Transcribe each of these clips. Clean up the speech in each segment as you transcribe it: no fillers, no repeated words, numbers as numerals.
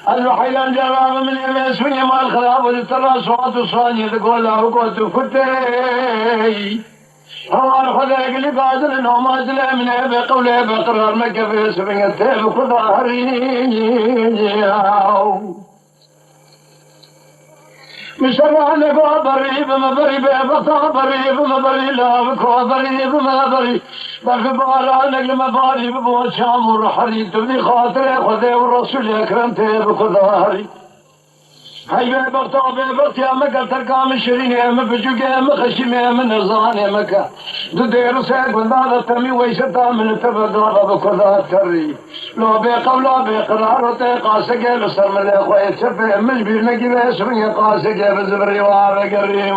الوحيد الجواب من يمس من يمال خلاب والترى صوت الصاني تقول له قلت فتي هو الخذ اللي قادر وما زل من بقوله بقرار مكة في سبع التيب خضارين مشرع لقوا بريب ما بريب بطا بريب ما بري لا بكوا بريب ما بري برف بارا نقل ما باري ببو شام ورحري تبني خاطر خذي والرسول يكرم تيب خضاري هاي بغطا بغطي أمك التركام الشرين أمك بجوك أمك خشيم أمك نرزان أمك دو دير سيد ونداد التمي ويشتا من التبقى بكذا تري لو بقولا بقرار وتقاسك لسر من الأخوة شفه مش بيرنكي باسم يقاسك بزبري وابقري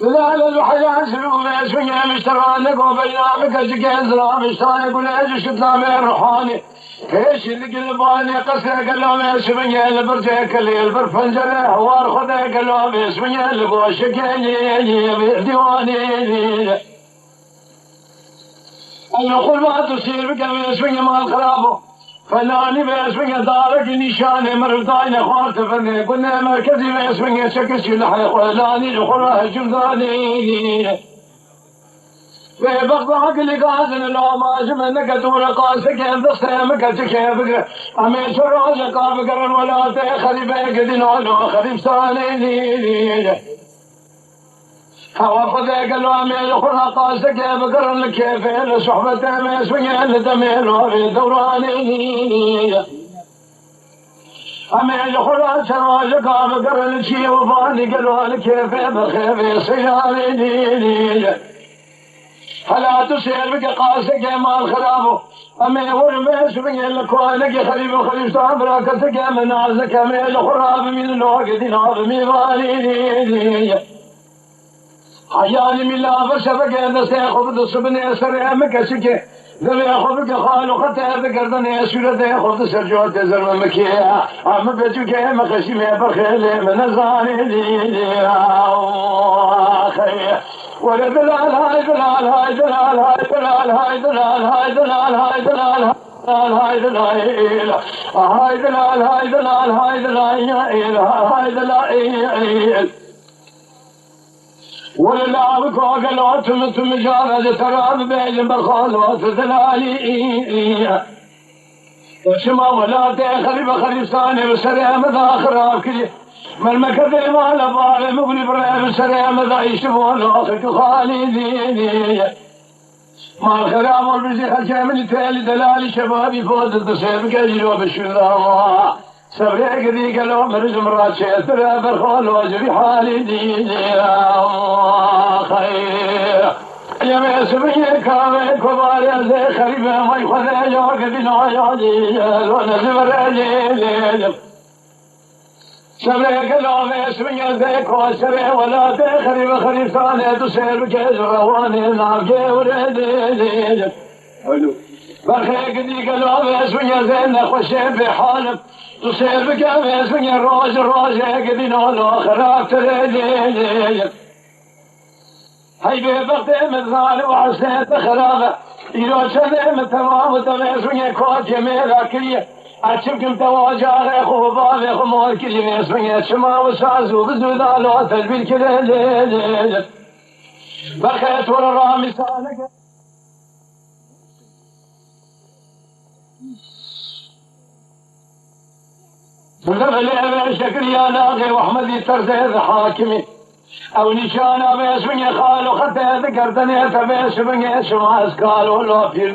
لا الوحيان سلوك بيسوية مشترانك وبينامك أجيكين زرام مشترانك وليج شتنا من روحاني كيش اللي قلباني قصرك اللهم يسوية البرجيك اللي البرفنجر هوار خذك اللهم يسوية البوشك ديواني النقول ما تصير بك بيسوية مع الخرابه فلاني بيسوية دارك نشاني مرضاين اخوات فني قلنا مركزي بيسوية شكش لحي خلاني لخراه جمداني في بغضاك اللي قازن لو ما جمنك دور قاسك انت سيمك تكيبك امين شراجك ابقر ولا تخري بيقدين ولو خريب سالي هوا خذك الوامي لخرها قاسك بقر الكيف لصحبته مسوية لدمين وفي دوراني أمين لخرها سراجك بقر الشي وفاني قلوا الكيف بخيف سياري هلا تسير بك قاسك مع الخراب أمين ورميس بك لكوانك خريب وخريب صابرك منازك أمين لخرها من الوقت نار ميغاني حياني من لا فشبك هذا سيخفض الصبن سريمك سكي ذل يخفضك خالو خطه بقردن يسولة يخفض سرجوة زرم مكيا عم بجوك مخشمي برخيلي من الزاني لي خير ولا دلال هاي دلال هاي دلال هاي دلال هاي دلال هاي دلال هاي دلال هاي دلال هاي دلال هاي دلال هاي دلال هاي دلال ولا بكوك لو تم جارة تراب بين برخالوات دلالي وشما ولا تخرب خريستاني بسريم ذا خراب كلي من مكذب ما لبار مبني بريم بسريم ذا يشبون اخك خالدي ما الخراب والبزي خلشة من تالي دلالي شبابي فوز التصيب كجلو بالشذا سبريك ذيك لو مرز مرات شيثر برخال وجري حالي دي خير يا مسبي كامل كبار زي خريبه ما يخذ يوك بنا ياجي ونزبر عليه سبريك لو مسبي زي كوسر ولا تخريب خريفان تسير كجر رواني ناقي ورد برخيك ذيك لو مسبي زي نخشي بحالك تصير بك اسمي الروج قدين والآخر تريد هاي ببغت مثال وعسيت خرابة إذا شذي تمام وتمسمي كوات يميل كلية أتشبكم تواجع أخو بابي أخو مال كلية اسمي الشما وسازو بزودا لو تلبي الكلية برخيت ورا رامي سالك شكر يا لاغي واحمد يترزي حاكمي او نشانا باسمي خالو خطي ذكرتني تباسمي اسمع اسكال ولا في